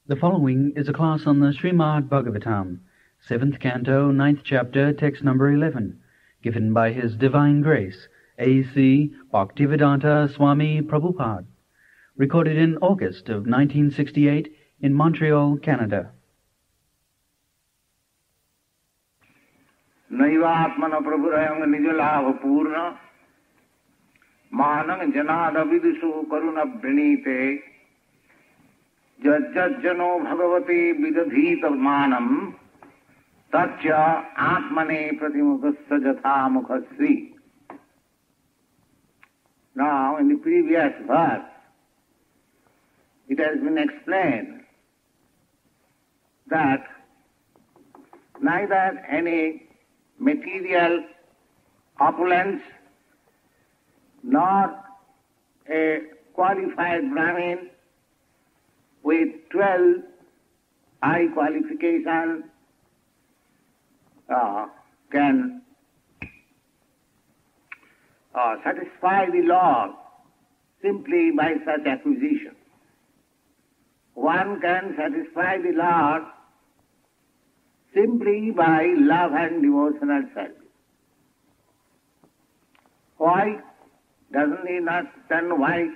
The following is a class on the Srimad Bhagavatam, 7th Canto, 9th Chapter, text number 11, given by His Divine Grace, A.C. Bhaktivedanta Swami Prabhupada, recorded in August of 1968 in Montreal, Canada. Naivatmana prabhurayam nijalav purna manang janada vidusu karuna pranite jajjano bhagavati vidadhita manam tatya atmane pratimukassa jatha mukhasri. Now, in the previous verse, it has been explained that neither any material opulence nor a qualified Brahmin with 12 high qualifications can satisfy the Lord simply by such acquisition. One can satisfy the Lord simply by love and devotional service. Why? Doesn't he not understand why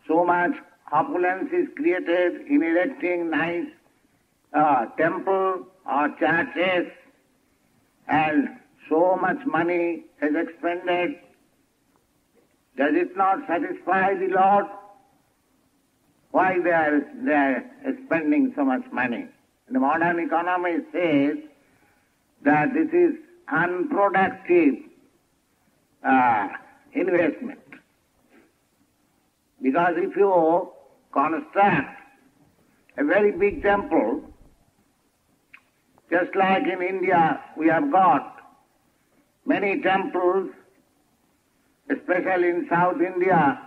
so much opulence is created in erecting nice temple or churches, and so much money is expended? Does it not satisfy the Lord? Why they are spending so much money? The modern economy says that this is unproductive investment. Because if you construct a very big temple, just like in India we have got many temples, especially in South India,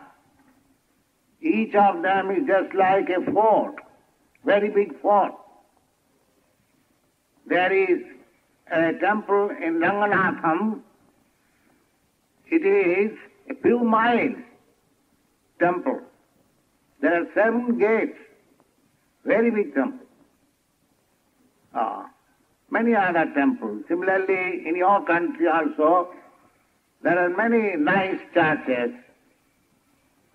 each of them is just like a fort, very big fort. There is a temple in Ranganatham. It is a few miles temple. There are 7 gates, very big temple. Many other temples. Similarly, in your country also, there are many nice churches.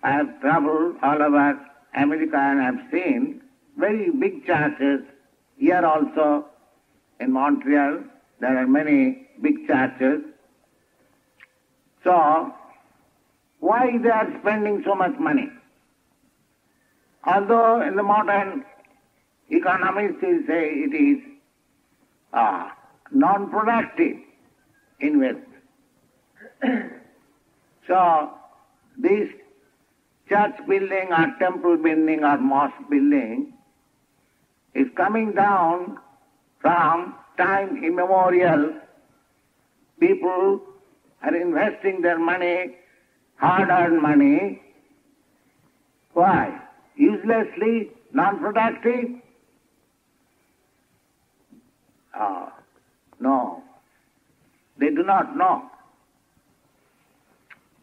I have traveled all over America and I have seen very big churches. Here also, in Montreal, there are many big churches. So, why they are spending so much money? Although in the modern economy still say it is non-productive investment. So, this church building or temple building or mosque building is coming down from time immemorial. People are investing their money, hard-earned money. Why? Uselessly, non-productive? No. They do not know.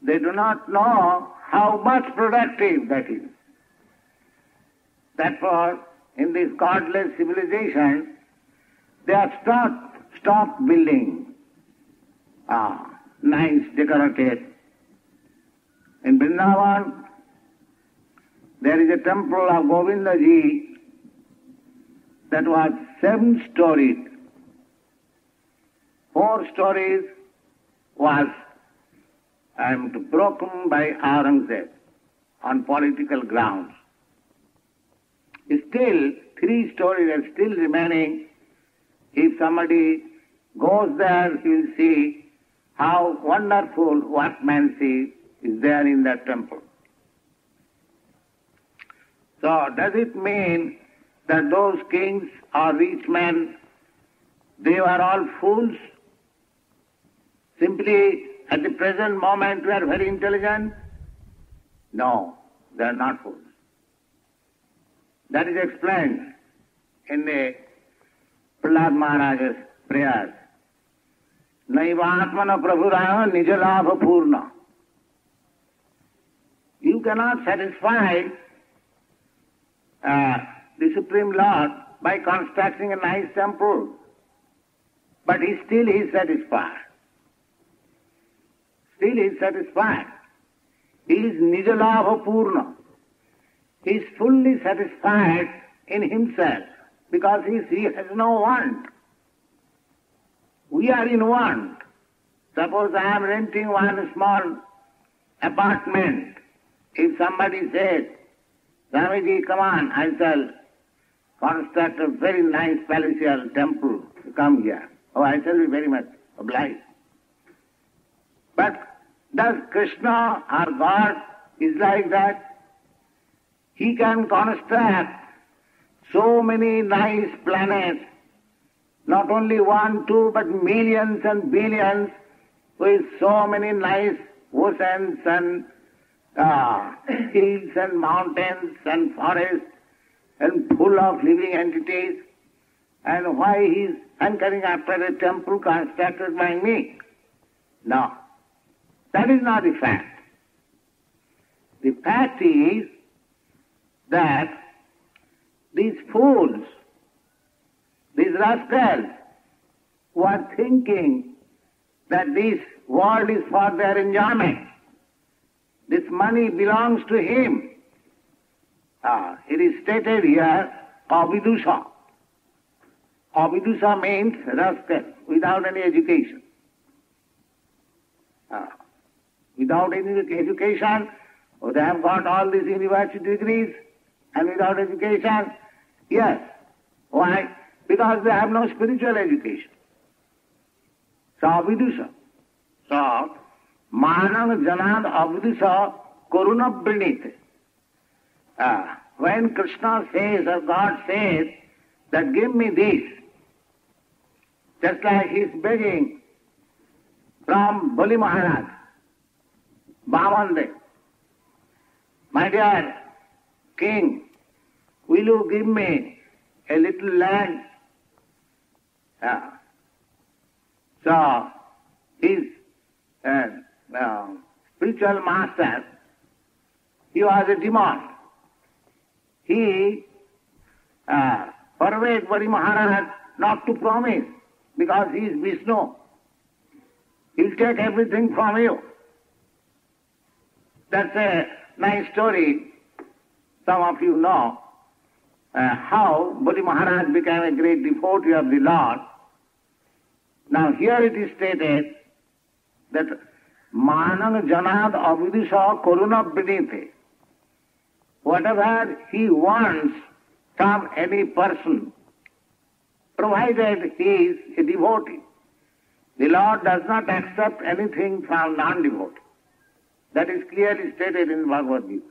They do not know how much productive that is. Therefore, in this godless civilization, they have stopped building nice decorated. In Vrindavan, there is a temple of Govindaji that was 7 stories. 4 stories was broken by Aurangzeb on political grounds. Still, 3 stories are still remaining. If somebody goes there, he will see how wonderful workmanship is there in that temple. So, does it mean that those kings or rich men, they were all fools? Simply at the present moment we are very intelligent? No, they are not fools. That is explained in the Prahlad Maharaj's prayers. Naivatmana prabhuraya nijalabha purna. You cannot satisfy the Supreme Lord by constructing a nice temple. But he still is satisfied. Still he is satisfied. He is Nijalabha Purna. He is fully satisfied in himself because he has no want. We are in want. Suppose I am renting one small apartment. If somebody says, Swamiji, come on, I shall construct a very nice palatial temple to come here. Oh, I shall be very much obliged. But does Krishna or God is like that? He can construct so many nice planets, not only one, two, but millions and billions, with so many nice oceans and hills and mountains and forests and full of living entities. And why he is hankering after a temple constructed by me? No, that is not the fact. The fact is that these fools, these rascals, who are thinking that this world is for their enjoyment, this money belongs to him. It is stated here, Avidusha. Avidusha means rascal, without any education. Without any education, they have got all these university degrees, and without education, yes. Why? Because they have no spiritual education. So Avidusha. So, Manang Janad Avidusha Koruna Pranite. When Krishna says or God says that give me this, just like he is begging from Bali Maharaj, Bhavande, my dear king, will you give me a little land? So his spiritual master, he was a demon. He forbade Bali Maharaj not to promise because he is Vishnu. He will take everything from you. That's a nice story. Some of you know how Bali Maharaj became a great devotee of the Lord. Now here it is stated that Manang Janad Avidusha Koruna Pranite. Whatever he wants from any person, provided he is a devotee, the Lord does not accept anything from non-devotee. That is clearly stated in Bhagavad Gita.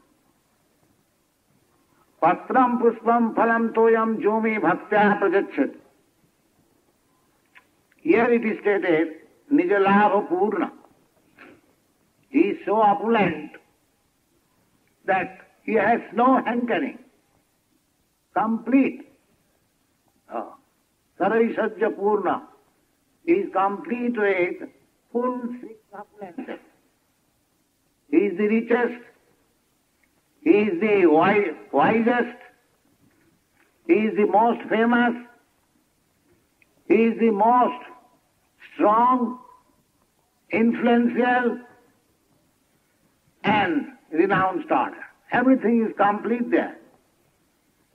Patram puspam phalam toyam jomi bhaktya prajachat. Here it is stated, Nijalabha Purna. He is so opulent that he has no hankering. Complete. Saraisajya Purna. He is complete with full six opulences. He is the richest. He is the wisest. He is the most famous. He is the most strong, influential, and renounced order. Everything is complete there.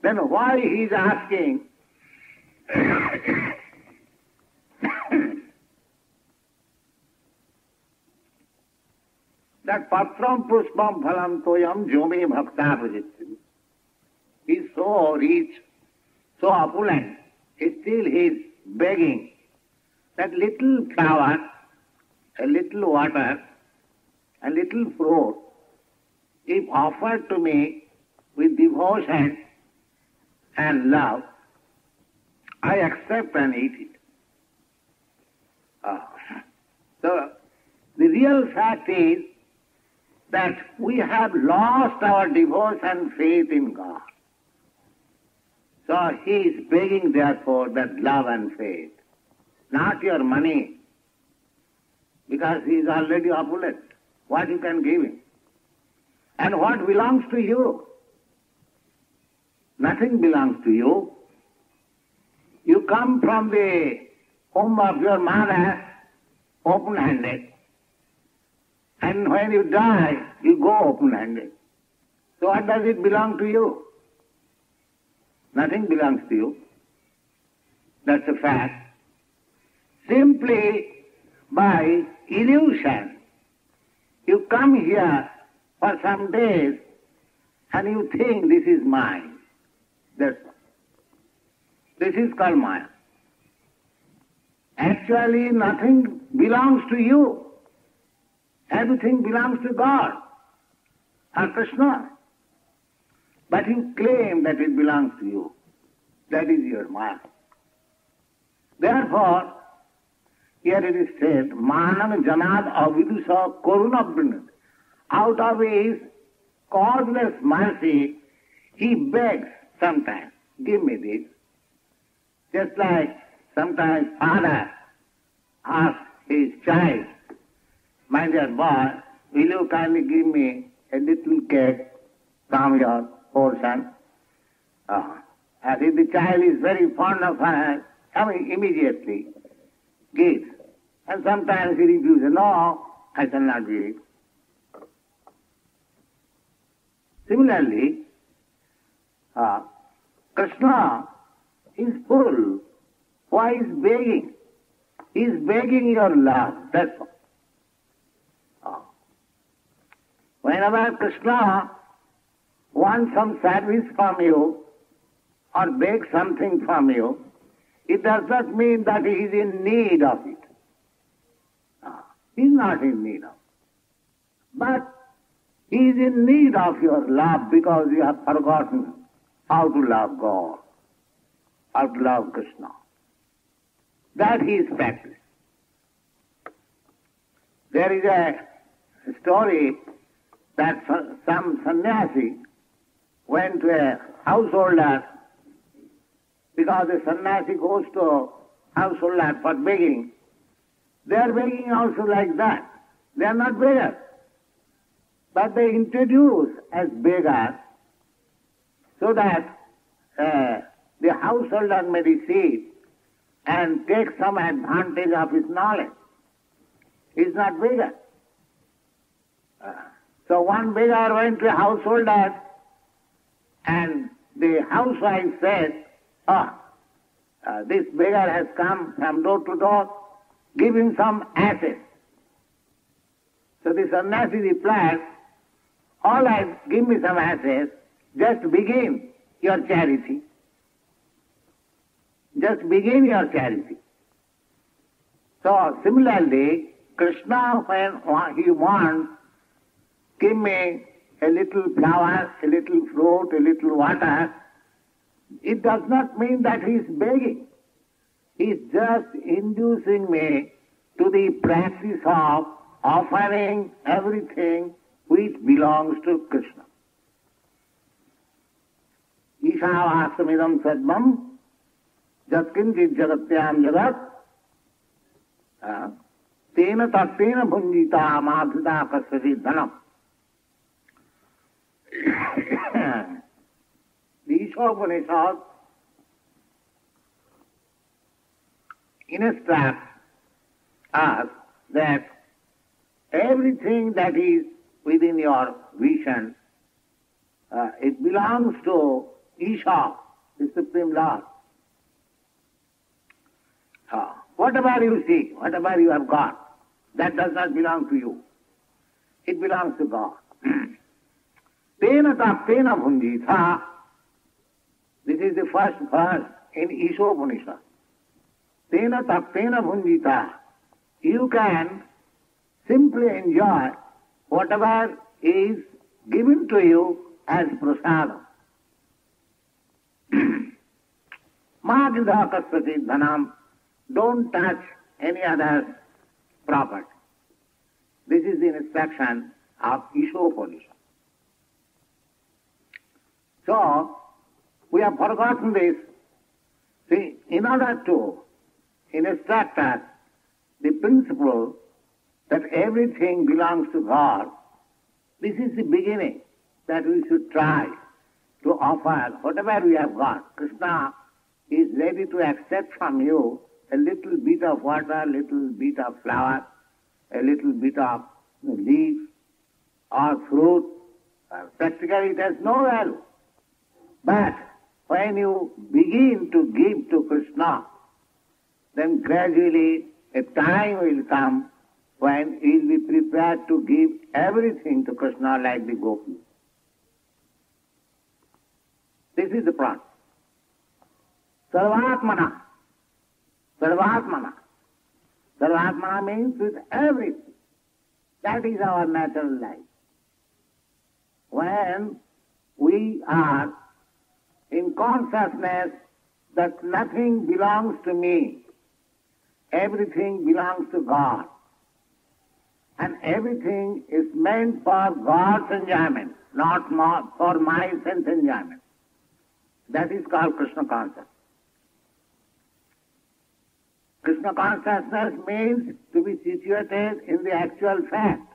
Then why he is asking that patram puspam phalam toyam jomi bhakta prajachat. He is so rich, so opulent, still he is begging that little flower, a little water, a little fruit, if offered to me with devotion and love, I accept and eat it. So the real fact is that we have lost our devotion and faith in God. So he is begging therefore that love and faith, not your money, because he is already opulent. What you can give him? And what belongs to you? nothing belongs to you. You come from the home of your mother open-handed. And when you die, you go open-handed. So what does it belong to you? Nothing belongs to you. That's a fact. Simply by illusion, you come here for some days and you think this is mine. That's all. This is called Maya. Actually, nothing belongs to you. Everything belongs to God or Krishna. But you claim that it belongs to you. That is your Maya. Therefore, here it is said, Manam Janad Avidusa Korunabrinat. Out of his causeless mercy, he begs sometimes, give me this. Just like sometimes father asks his child, my dear boy, will you kindly give me a little cake from your portion? As if the child is very fond of her, immediately gives. And sometimes he refuses, no, I shall not give it. Similarly, Krishna is full. Why is begging? He is begging your love, that's all. Whenever Krishna wants some service from you or begs something from you, it does not mean that he is in need of it. He is not in need of it. But he is in need of your love because you have forgotten how to love God, how to love Krishna. That he is practicing. There is a story that some sannyasi went to a householder, because a sannyasi goes to a householder for begging. They are begging also like that. They are not beggars. But they introduce as beggars so that the householder may receive and take some advantage of his knowledge. He is not beggar. So one beggar went to a householder and the housewife said, this beggar has come from door to door, give him some ashes. So the sannyasi replied, all right, give me some ashes, just begin your charity. Just begin your charity. So similarly, Krishna, when he wants, give me a little flower, a little fruit, a little water, it does not mean that he is begging. He is just inducing me to the practice of offering everything which belongs to Krishna. Ishavastamidam sadvam jatkinchit jagatyam jagat tena tattena bhunjita madhita kasyasi dhanam. The Ishopanishad instructs us that everything that is within your vision, it belongs to Isha, the Supreme Lord. Whatever you see, whatever you have got, that does not belong to you. It belongs to God. Tena taptena bhunjita. This is the first verse in Ishopanishad. Tena taptena bhunjita. You can simply enjoy whatever is given to you as prasadam. Madhita kasyasi dhanam. Don't touch any other property. This is the instruction of Ishopanishad. So, we have forgotten this. See, in order to instruct us the principle that everything belongs to God, this is the beginning that we should try to offer whatever we have got. Krishna is ready to accept from you a little bit of water, a little bit of flower, a little bit of leaf or fruit. Practically it has no value. But when you begin to give to Krishna, then gradually a time will come when he will be prepared to give everything to Krishna like the gopis. This is the process. Sarvatmana. Sarvatmana. Sarvatmana means with everything. That is our natural life. When we are in consciousness that nothing belongs to me, everything belongs to God, and everything is meant for God's enjoyment, not for my sense enjoyment. That is called Krishna consciousness. Krishna consciousness means to be situated in the actual fact.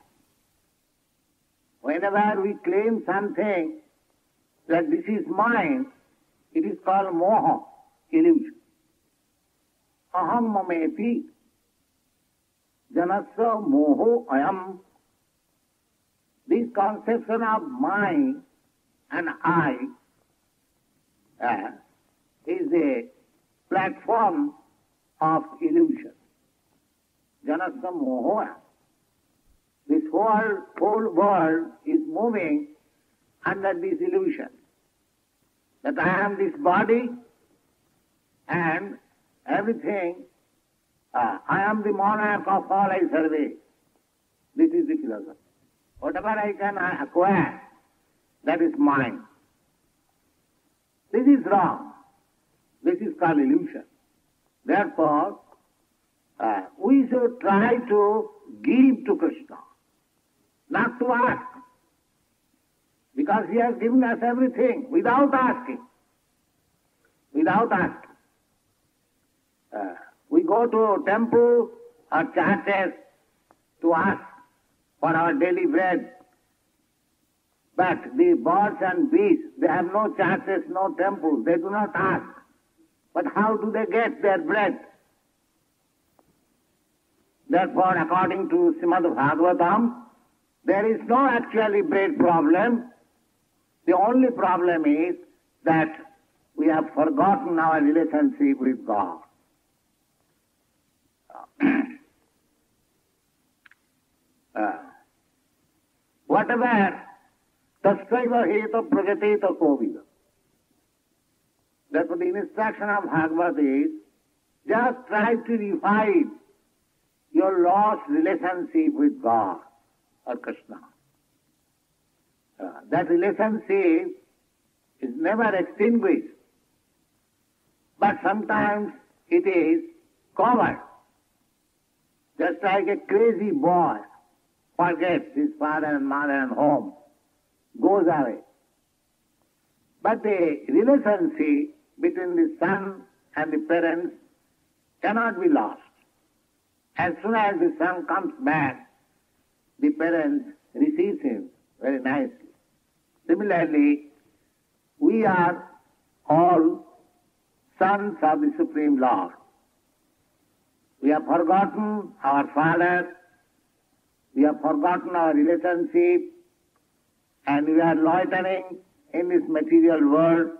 Whenever we claim something that this is mine, it is called moha, illusion. Aham mameti, janasya moho ayam. This conception of mine and I is a platform of illusion. Janasya moho ayam. This whole world is moving under this illusion that I am this body and everything, I am the monarch of all I survey. This is the philosophy. Whatever I can acquire, that is mine. This is wrong. This is called illusion. Therefore, we should try to give to Krishna, not to ask. Because he has given us everything without asking. Without asking. We go to temple or churches to ask for our daily bread. But the birds and beasts, they have no churches, no temples. They do not ask. But how do they get their bread? Therefore, according to Srimad Bhagavatam, there is no actually bread problem. The only problem is that we have forgotten our relationship with God. Whatever tastvaiva heta pragateta kovida. Therefore, the instruction of Bhagavad is just try to revive your lost relationship with God or Krishna. That relationship is never extinguished, but sometimes it is covered. Just like a crazy boy forgets his father and mother and home, goes away. But the relationship between the son and the parents cannot be lost. As soon as the son comes back, the parents receive him very nicely. Similarly, we are all sons of the Supreme Lord. We have forgotten our Father, we have forgotten our relationship, and we are loitering in this material world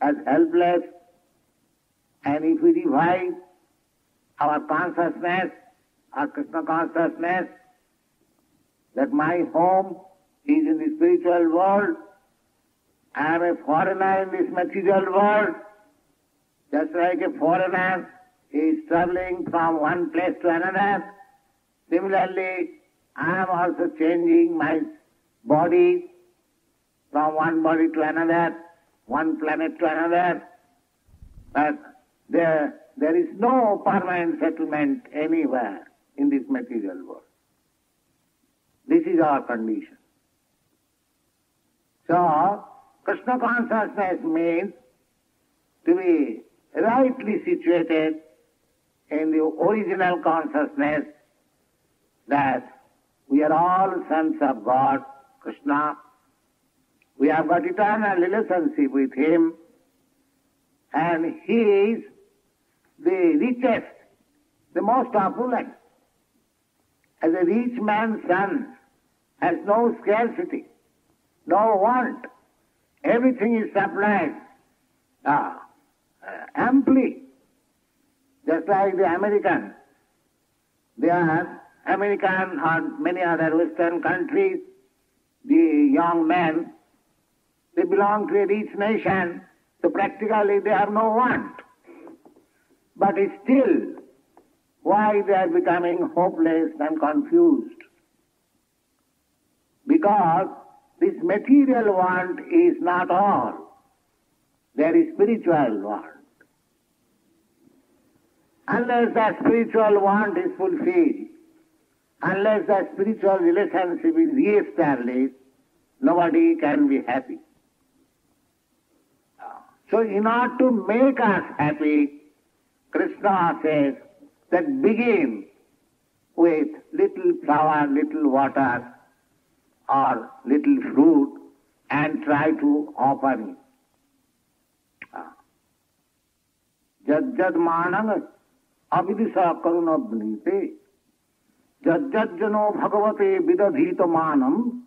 as helpless. And if we revive our consciousness, our Krishna consciousness, that my home is in the spiritual world, I am a foreigner in this material world, just like a foreigner is traveling from one place to another. Similarly, I am also changing my body from one body to another, one planet to another. But there is no permanent settlement anywhere in this material world. This is our condition. So, Krishna consciousness means to be rightly situated in the original consciousness that we are all sons of God, Krishna, We have got eternal relationship with Him, and He is the richest, the most opulent. As a rich man's son has no scarcity, no want. Everything is supplied amply. Just like the American. They are American or many other Western countries, the young men, they belong to a rich nation, so practically they have no want. But still, why they are becoming hopeless and confused? Because this material want is not all. There is spiritual want. Unless that spiritual want is fulfilled, unless that spiritual relationship is re-established, nobody can be happy. So in order to make us happy, Krishna says that begin with little flower, little water, or little fruit, and try to offer it. Jad manang avidisa karunabnite jajjano bhagavate vidadhita manam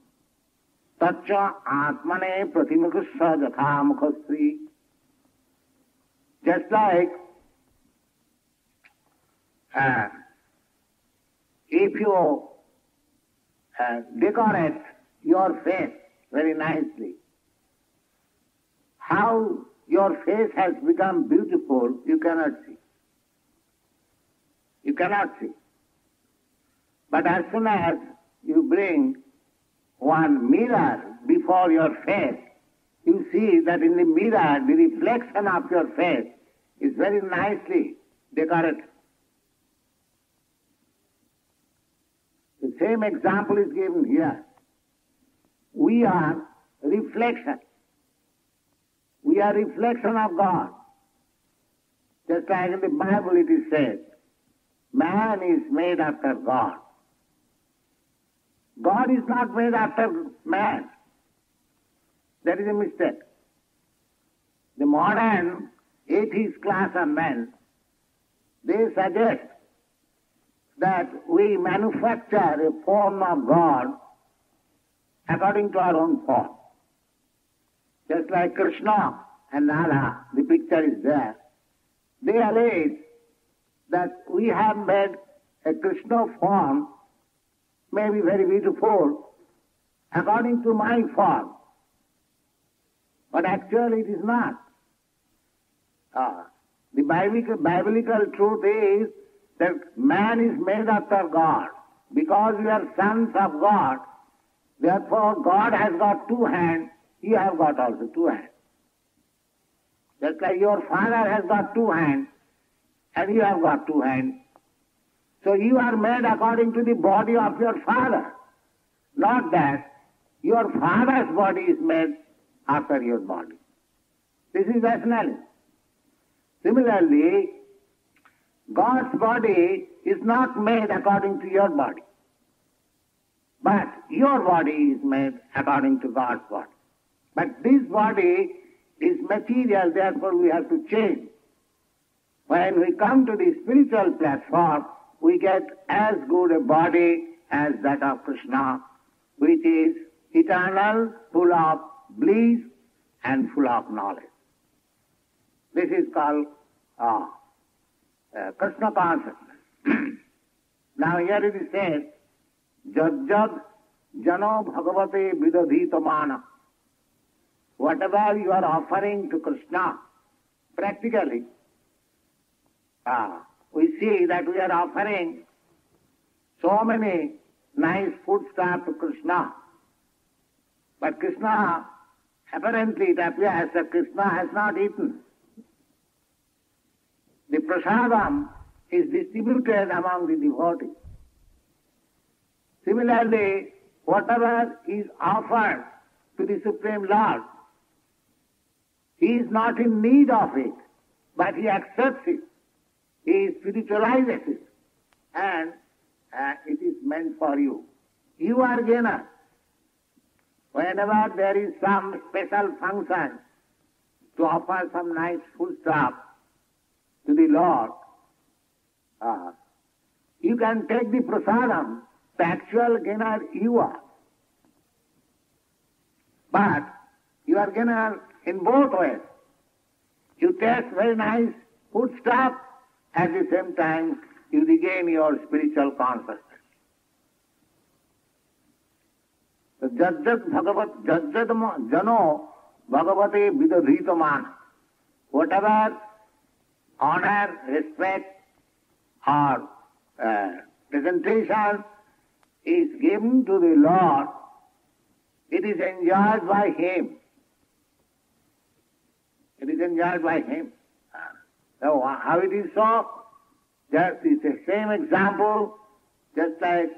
tacha atmane pratimukhassa jatha mukhasri. Just like if you decorate your face very nicely, how your face has become beautiful, you cannot see. You cannot see. But as soon as you bring one mirror before your face, you see that in the mirror the reflection of your face is very nicely decorated. The same example is given here. We are reflection. We are reflection of God. Just like in the Bible it is said, man is made after God. God is not made after man. That is a mistake. The modern atheist class of men, they suggest that we manufacture a form of God according to our own form. Just like Krishna and Radha, the picture is there. They allege that we have made a Krishna form, maybe very beautiful, according to my form. But actually it is not. The biblical truth is that man is made after God. Because we are sons of God, therefore God has got two hands, you have got also two hands. Just like your father has got two hands, and you have got two hands. So you are made according to the body of your father. Not that your father's body is made after your body. This is rationality. Similarly, God's body is not made according to your body. But your body is made according to God's body. But this body is material, therefore we have to change. When we come to the spiritual platform, we get as good a body as that of Krishna, which is eternal, full of bliss and full of knowledge. This is called Krishna consciousness. Now here it is said, Jad jano bhagavate vidadhita mana. Whatever you are offering to Krishna, practically, we see that we are offering so many nice foodstuffs to Krishna. But Krishna, apparently it appears that Krishna has not eaten. The prasadam is distributed among the devotees. Similarly, whatever is offered to the Supreme Lord, He is not in need of it, but He accepts it. He spiritualizes it, and it is meant for you. You are gainer. Whenever there is some special function to offer some nice foodstuff to the Lord, you can take the prasadam, the actual gainer you are. But you are gainer in both ways. You taste very nice foodstuff, at the same time you regain your spiritual consciousness. So jajjat jano bhagavate vidadhitaman. Whatever honor, respect or presentation is given to the Lord, it is enjoyed by Him. It is enjoyed by Him. So how it is so? Just it's the same example, just like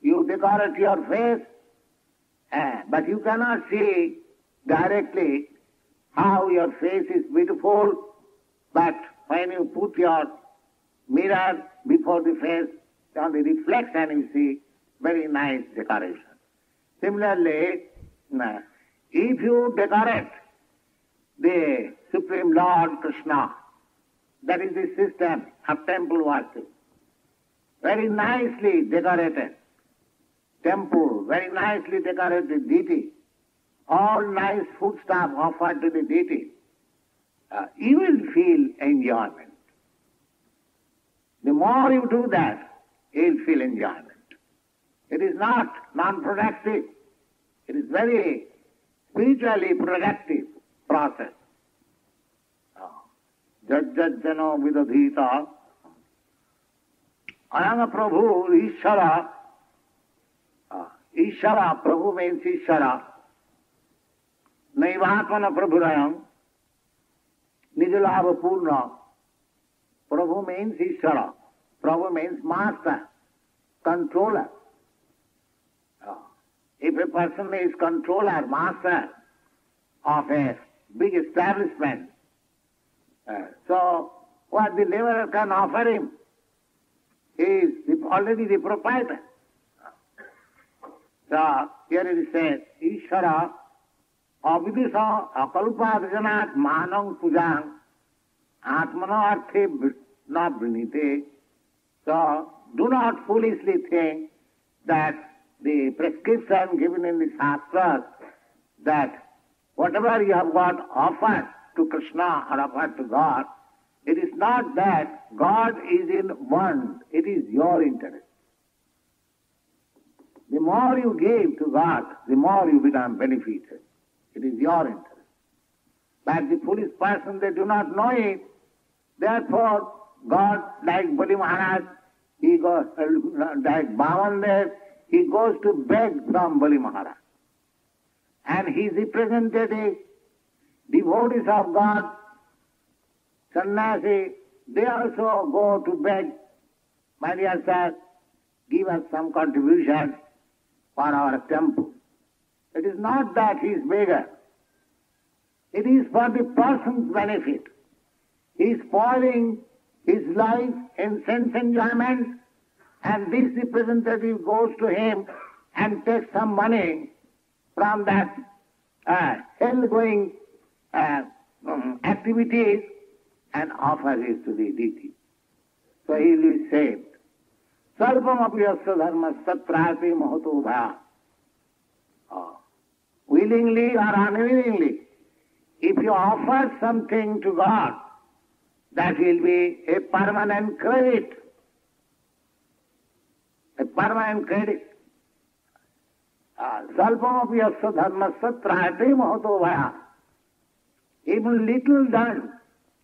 you decorate your face, but you cannot see directly how your face is beautiful, but when you put your mirror before the face, on the reflection you see very nice decoration. Similarly, if you decorate the Supreme Lord Krishna, that is the system of temple worship, very nicely decorated temple, very nicely decorated deity, all nice foodstuff offered to the deity, you will feel enjoyment. The more you do that, you will feel enjoyment. It is not non-productive. It is very spiritually productive process. Jajjano vidadhita. Ayanga Prabhu, Ishara. Ishara, Prabhu means Ishara. Naivatmana Prabhurayam. Nijalava Purna. Prabhu means Ishara. Prabhu means master, controller. If a person is controller, master of a big establishment, so what the laborer can offer him is already the proprietor. So here it says, Ishara avidisa akalpadjanat manang pujang atmana arthe na brinite. So do not foolishly think that the prescription given in the Shastras that whatever you have got offered to Krishna or offered to God, it is not that God is in want, it is your interest. The more you give to God, the more you become benefited. It is your interest. But the foolish person, they do not know it. Therefore, God, like Bali Maharaj, he goes, like Bhavan there, he goes to beg from Bali Maharaj. And his representative, devotees of God, sannyasi, they also go to beg, my dear sir, give us some contribution for our temple. It is not that he is beggar. It is for the person's benefit. He is spoiling his life in sense enjoyment, and this representative goes to him and takes some money from that hell-going activities and offers it to the deity. So he will be saved. Sarvam api yasya dharma satrati mahato bhaya. Willingly or unwillingly, if you offer something to God, that will be a permanent credit. A permanent credit. Salpam api yasya dharma satrati mahato bhaya. Even little done,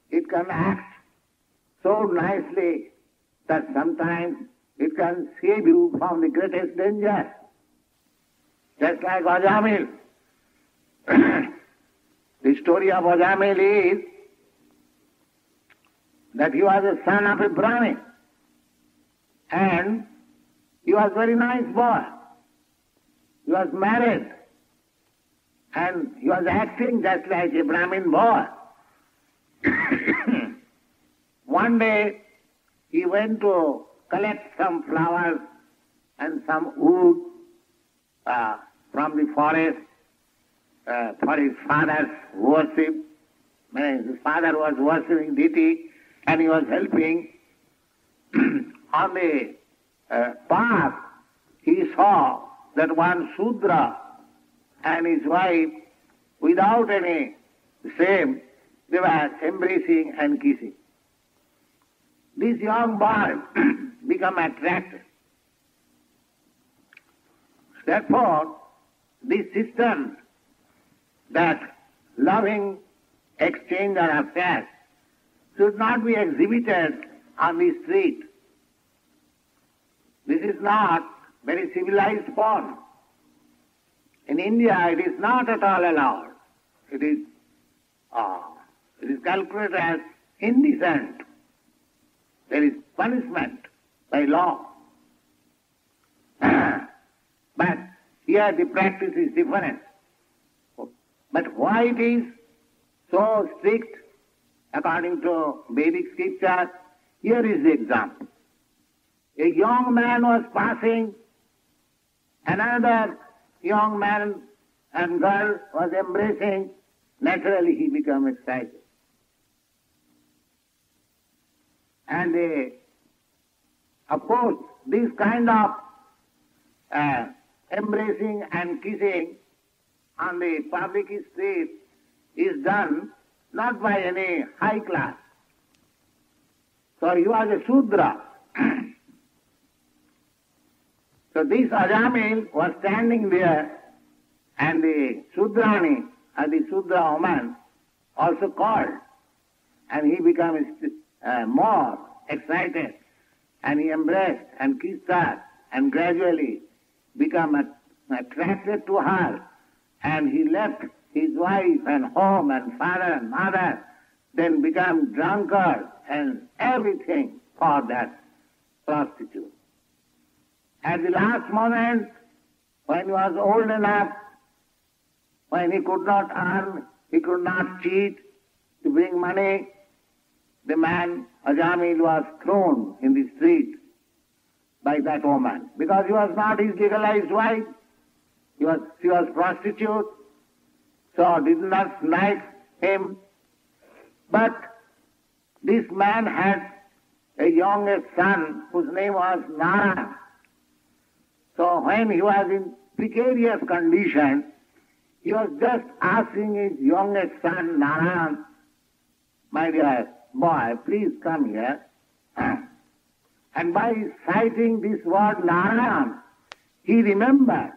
it can act so nicely that sometimes it can save you from the greatest danger. Just like Ajamil. The story of Ajamil is that he was a son of a Brahmin and he was a very nice boy. He was married and he was acting just like a Brahmin boy. One day he went to collect some flowers and some wood from the forest for his father's worship. His father was worshipping deity and he was helping. On the path, he saw that one Sudra and his wife, without any shame, they were embracing and kissing. This young boy became attracted. Therefore, this system that loving exchange or affairs should not be exhibited on the street. This is not very civilized form. In India, it is not at all allowed. It is calculated as indecent. There is punishment by law. But here the practice is different. But why it is so strict according to Vedic scripture? Here is the example. A young man was passing, another young man and girl was embracing. Naturally he became excited. And of course, this kind of embracing and kissing on the public street is done not by any high class. So he was a Sudra. So this Ajamil was standing there, and the Sudrani, or the Sudra woman, also called, and he became more excited, and he embraced and kissed her, and gradually become attracted to her, and he left his wife and home and father and mother, then became drunkard and everything for that prostitute. At the last moment, when he was old enough, when he could not earn, he could not cheat to bring money, the man, Ajamil, was thrown in the street by that woman, because he was not his legalized wife. She was prostitute, so did not like him. But this man had a youngest son whose name was Nara. So when he was in precarious condition, he was just asking his youngest son, Nara, my dear boy, please come here. And by citing this word Narayan, he remembered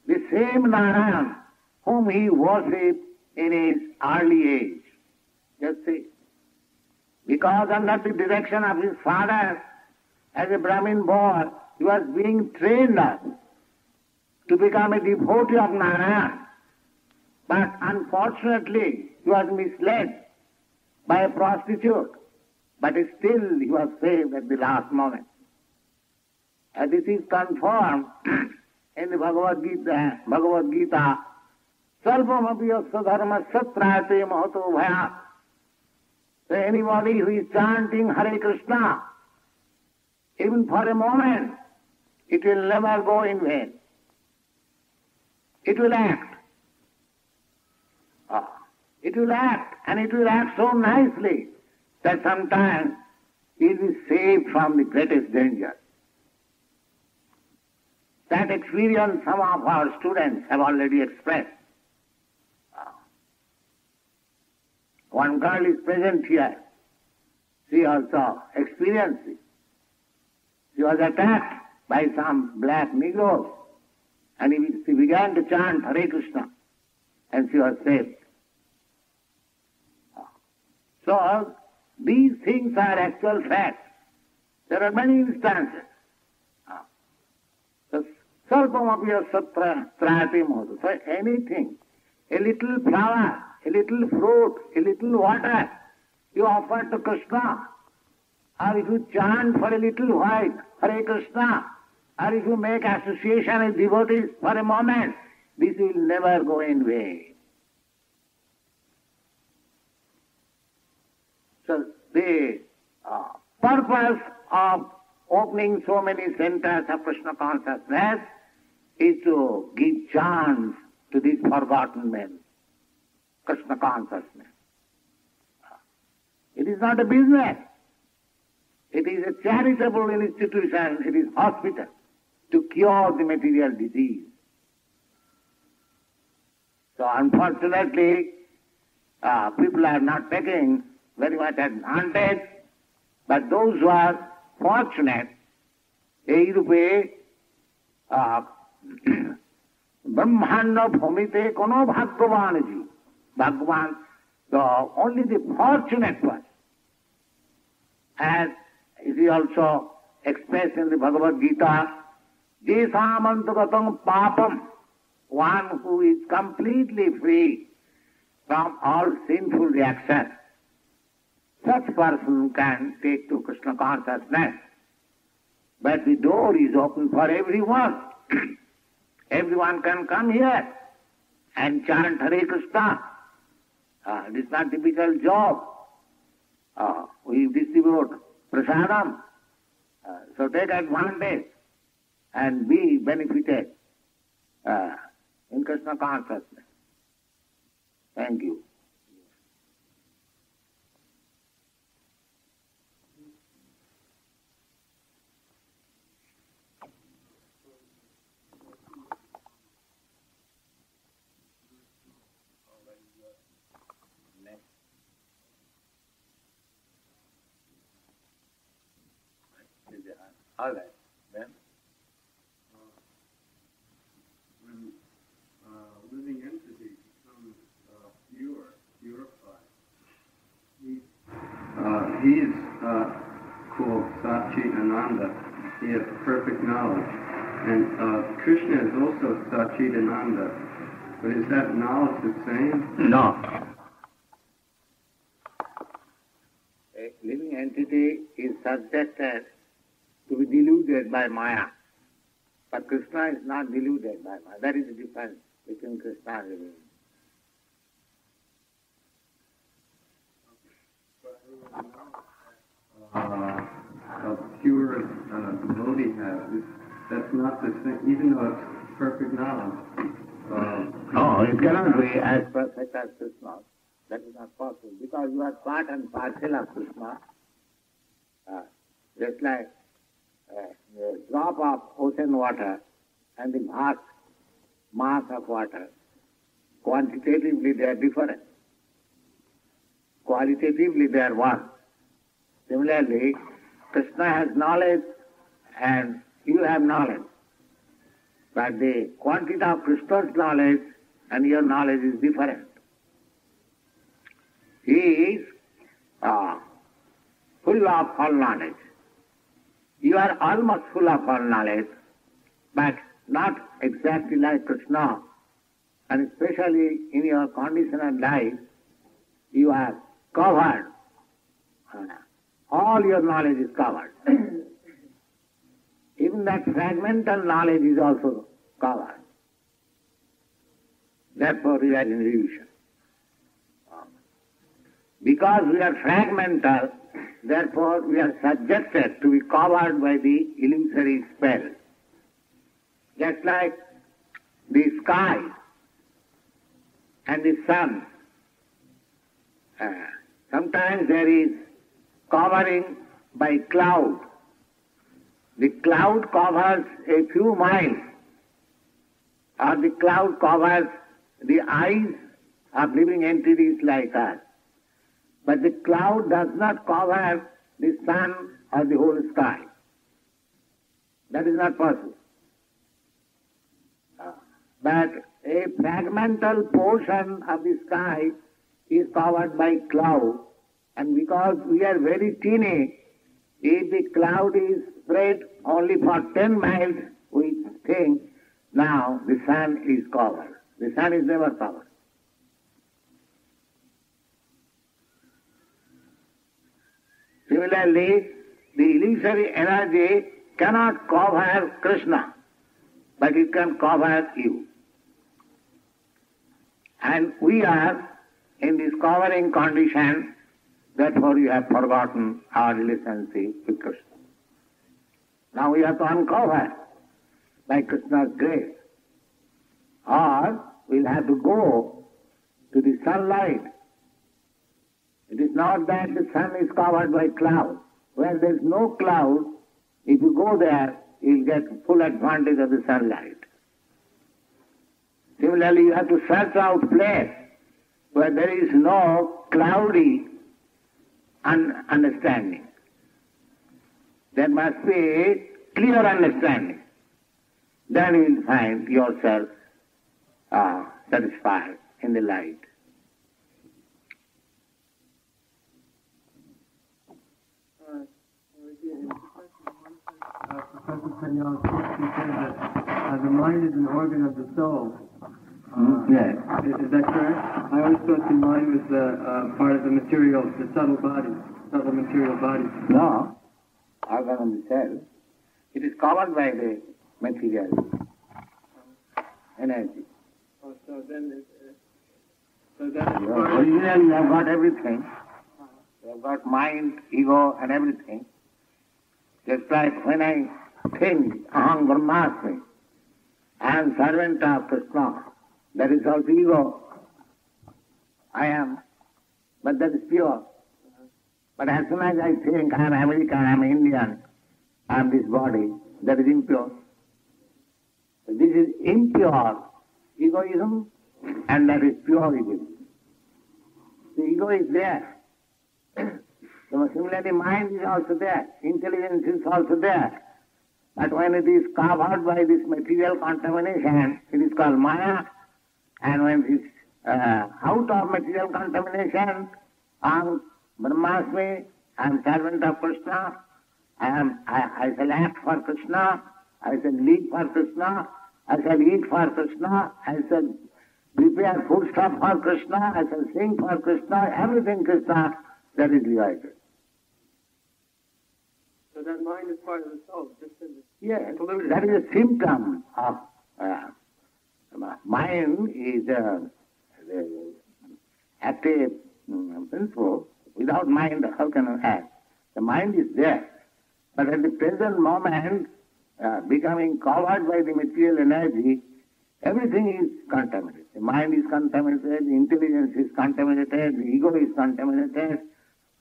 the same Narayan whom he worshipped in his early age. Just see. Because under the direction of his father, as a Brahmin boy, he was being trained up to become a devotee of Narayan. But unfortunately, he was misled by a prostitute. But still he was saved at the last moment. And this is confirmed in the Bhagavad Gita, Sarvamapi yasya dharma satrayate mahato bhaya. So anybody who is chanting Hare Krishna, even for a moment, it will never go in vain. It will act. It will act, and it will act so nicely that sometimes he will be saved from the greatest danger. That experience some of our students have already expressed. One girl is present here. She also experienced it. She was attacked by some black Negroes, and she began to chant Hare Krishna, and she was saved. So, these things are actual facts. There are many instances. So, sarvamapi satrayate mahato. So, anything, a little flower, a little fruit, a little water, you offer to Krishna. Or if you chant for a little while, Hare Krishna, or if you make association with devotees for a moment, this will never go in vain. So the purpose of opening so many centers of Krishna consciousness is to give chance to these forgotten men, Krishna consciousness. It is not a business. It is a charitable institution, it is hospital to cure the material disease. So unfortunately, people are not taking very much advantage, but those who are fortunate, এই রূপে ব্রহ্মাণ্ড ভূমিতে কোনো ভাগ্যবান জীব, ভাগ্যবান, so only the fortunate one. As it is also expressed in the Bhagavad Gita, Jesamantagatam papam, one who is completely free from all sinful reaction. Such person can take to Krishna consciousness. But the door is open for everyone. Everyone can come here and chant Hare Krishna. It is not difficult job. We distribute prasadam. So take advantage and be benefited in Krishna consciousness. Thank you. All right, then. When living entity becomes purified, he is called Satchit Ananda. He has perfect knowledge. And Krishna is also Satchit Ananda. But is that knowledge the same? No. A living entity is subjected to be deluded by Maya. But Krishna is not deluded by Maya. That is the difference between Krishna and living. A pure devotee has, that's not the same, even though it's perfect knowledge. No, it cannot be as perfect as Krishna. That is not possible, because you are part and parcel of Krishna. Just like a drop of ocean water and the vast mass of water, quantitatively they are different. Qualitatively they are one. Similarly, Krishna has knowledge and you have knowledge. But the quantity of Krishna's knowledge and your knowledge is different. He is full of all knowledge. You are almost full of all knowledge, but not exactly like Krishna. And especially in your conditional life, you are covered. All your knowledge is covered. Even that fragmental knowledge is also covered. Therefore we are in illusion. Because we are fragmental, therefore we are subjected to be covered by the illusory spell. Just like the sky and the sun. Sometimes there is covering by cloud. The cloud covers a few miles, or the cloud covers the eyes of living entities like us. But the cloud does not cover the sun or the whole sky. That is not possible. But a fragmental portion of the sky is covered by cloud, and because we are very teeny, if the cloud is spread only for 10 miles, we think now the sun is covered. The sun is never covered. Similarly, the illusory energy cannot cover Krishna, but it can cover you. And we are in this covering condition, therefore you have forgotten our relationship with Krishna. Now we have to uncover by Krishna's grace. Or we'll have to go to the sunlight. It is not that the sun is covered by clouds. Where there is no cloud, if you go there, you'll get full advantage of the sunlight. Similarly, you have to search out place where there is no cloudy understanding. There must be clear understanding. Then you will find yourself satisfied in the light. Professor Penyal said that the mind is an organ of the soul. Yes. Is that correct? I always thought the mind was part of the material, the subtle body, subtle material body. No, organ of the cell. It is covered by the material energy. Oh, so then it's part originally you have got everything. You have got mind, ego and everything. Just like when I think, aham brahmasmi, I am servant of Krishna, that is also ego. I am, but that is pure. But as soon as I think I am American, I am Indian, I am this body, that is impure. So this is impure egoism and that is pure egoism. The ego is there. So similarly, mind is also there, intelligence is also there. But when it is covered by this material contamination, it is called Maya. And when it is out of material contamination, I am Brahmasmi, I am servant of Krishna, I shall act for Krishna, I shall live for Krishna, I shall eat for Krishna, I shall prepare food stuff for Krishna, I shall sing for Krishna, everything Krishna, that is divided. So that mind is part of the soul, just as Yes, that is a symptom of mind is active principle. Without mind, how can you act? The mind is there. But at the present moment, becoming covered by the material energy, everything is contaminated. The mind is contaminated, the intelligence is contaminated, the ego is contaminated,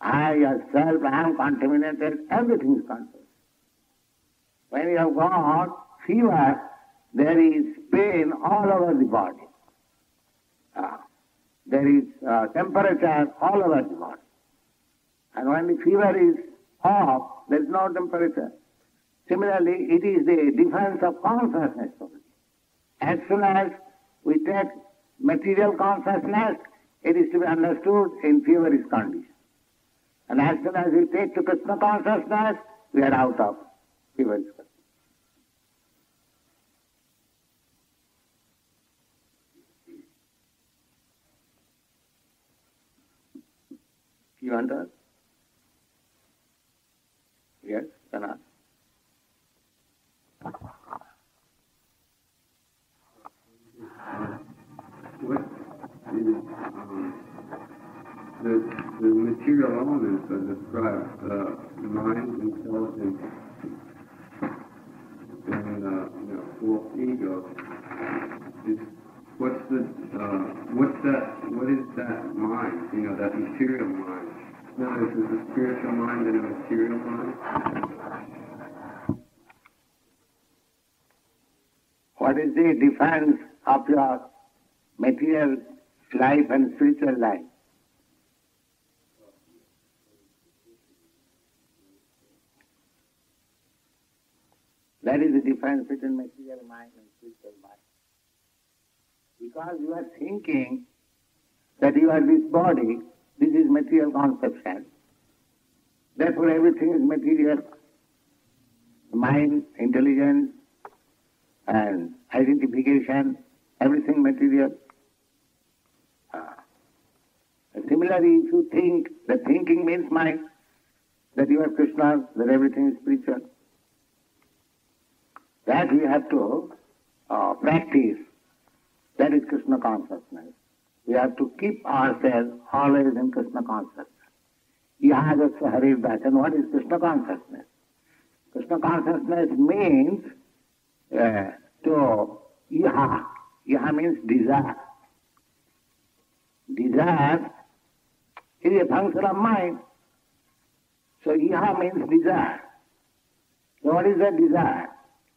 I yourself am contaminated, everything is contaminated. When you have got fever, there is pain all over the body. There is temperature all over the body. And when the fever is off, there is no temperature. Similarly, it is the difference of consciousness only. As soon as we take material consciousness, it is to be understood in feverish condition. And as soon as we take to Krishna consciousness, we are out of feverish condition. You understand? Yes, Kanad? what is the material elements are described, mind, intelligence, and false ego. What is that mind? That material mind. Now, is it a spiritual mind and a material mind? What is the difference of your material life and spiritual life? That is the difference between material mind and spiritual mind. Because you are thinking that you are this body, this is material conception. Therefore everything is material. Mind, intelligence, and identification, everything material. Similarly, if you think, that thinking means mind, that you are Krishna, that everything is spiritual. That we have to practice. That is Krishna consciousness. We have to keep ourselves always in Krishna consciousness. Ihajasya Haridasa. And what is Krishna consciousness? Krishna consciousness means to iha, Iha means desire. Desire is a function of mind. So iha means desire. So what is the desire?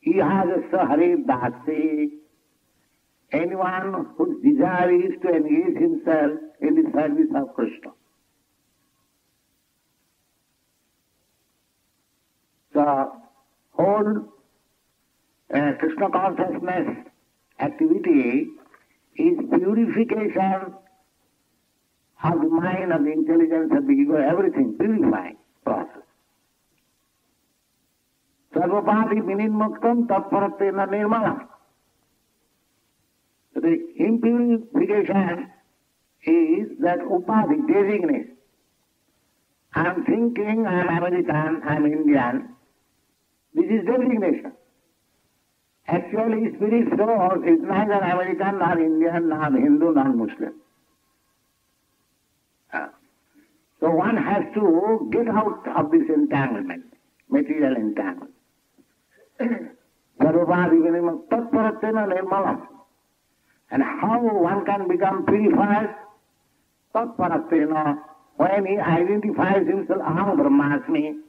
Iha jasa Hare Dasi. Anyone whose desire is to engage himself in the service of Krishna. So whole Krishna consciousness activity is purification of the mind, of the intelligence, of the ego, everything, purifying process. Sarvapadi vininmuktam tatparatena nirmalam. So the impurification is that upadhi, designation. I am thinking I am American, I am Indian. This is designation. Actually, spirit soul is neither American, nor Indian, nor Hindu, nor Muslim. So one has to get out of this entanglement, material entanglement. Sarvapadi vinimuktam tatparatena nirmalam. And how one can become purified? Tatparatena, when he identifies himself, Aham Brahmasmi,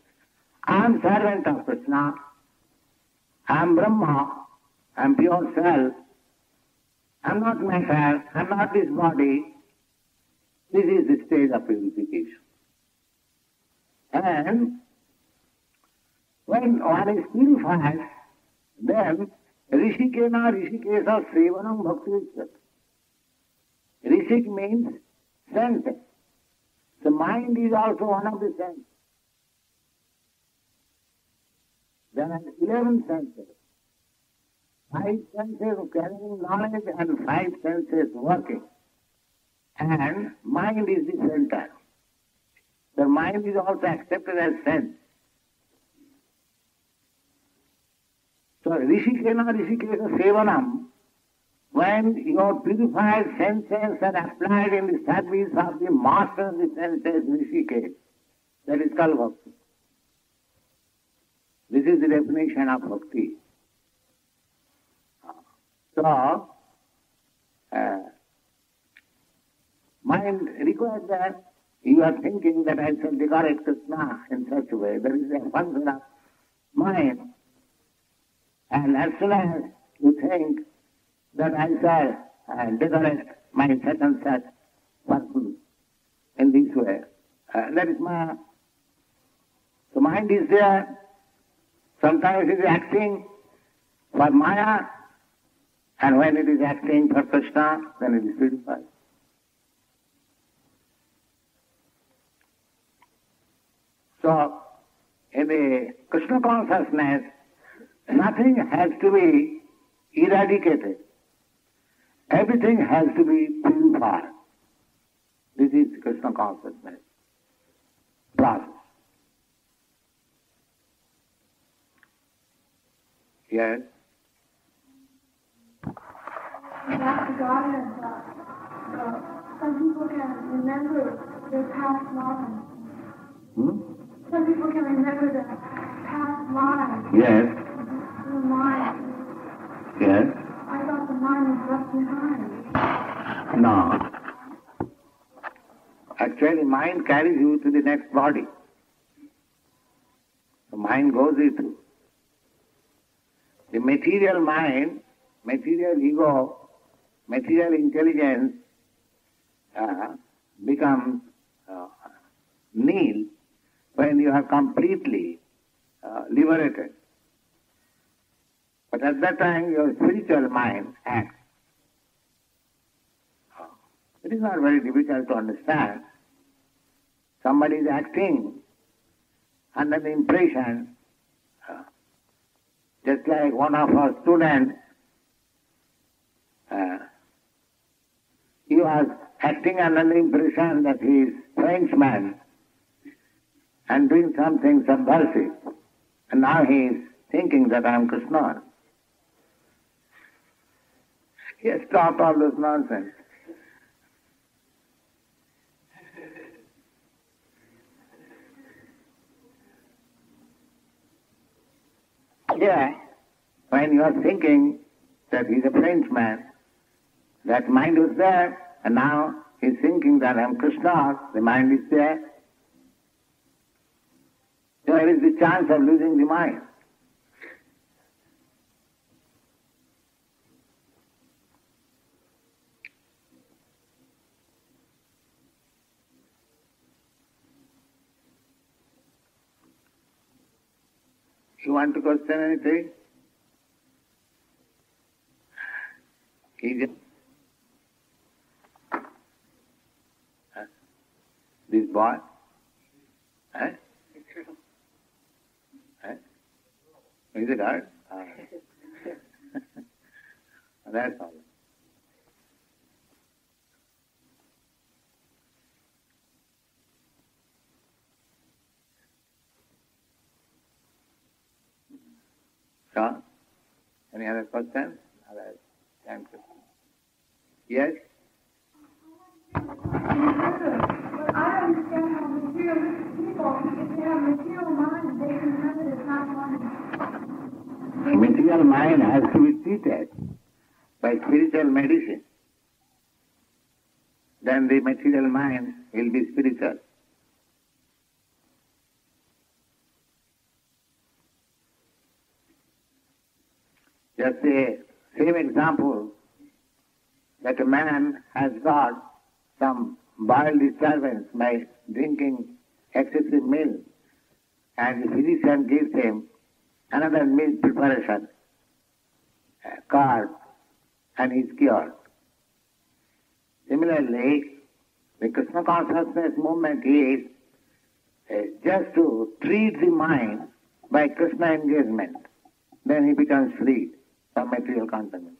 I am servant of Krishna, I am Brahma, I am pure self, I am not matter, I am not this body. This is the stage of purification. And when one is purified, then Rishikena Rishikesa Sevanam Bhakti Vichat. Rishik means sense. The mind is also one of the senses. There are 11 senses. 5 senses carrying knowledge and 5 senses working. And mind is the center. The mind is also accepted as sense. So Rishikena Rishikesa Sevanam, when your purified senses are applied in the service of the master of the senses, Rishikesh, that is called bhakti. This is the definition of bhakti. So, mind requires that you are thinking that I shall decorate Krishna in such a way. There is a function of mind. And as soon as you think that I shall decorate my such and such person in this way, that is my... The mind is there. Sometimes it is acting for Maya, and when it is acting for Krishna, then it is purified. So, in the Krishna consciousness, nothing has to be eradicated. Everything has to be purified. This is Krishna consciousness process. Yes? About the Godhead, some people can remember their past lives. Some people can remember their past lives. Yes. The mind. Yes. I thought the mind was left behind. No. Actually, mind carries you to the next body. The mind goes with you. The material mind, material ego, material intelligence becomes nil when you are completely liberated. But at that time your spiritual mind acts. It is not very difficult to understand. Somebody is acting under the impression, just like one of our students, he was acting under the impression that he is Frenchman and doing something subversive. And now he is thinking that I am Krishna. He has stopped all this nonsense. Yeah, when you are thinking that he is a Frenchman, That mind was there, and now he's thinking that I'm Krishna, the mind is there. So where is the chance of losing the mind? You want to question anything? This boy? Huh? Huh? Is it hard? That's all. So, any other questions? Other time questions? Yes? But I understand how materialistic people, if they have material mind, they can remember it's not one. The material mind has to be treated by spiritual medicine. Then the material mind will be spiritual. Just the same example that a man has got some bowel disturbance by drinking excessive milk, and the physician gives him another milk preparation, curd, and he is cured. Similarly, the Krishna consciousness movement is just to treat the mind by Krishna engagement. Then he becomes free from material contamination.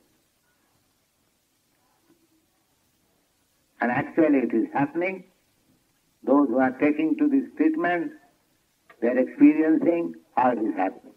And actually it is happening. Those who are taking to this treatment, they are experiencing how it is happening.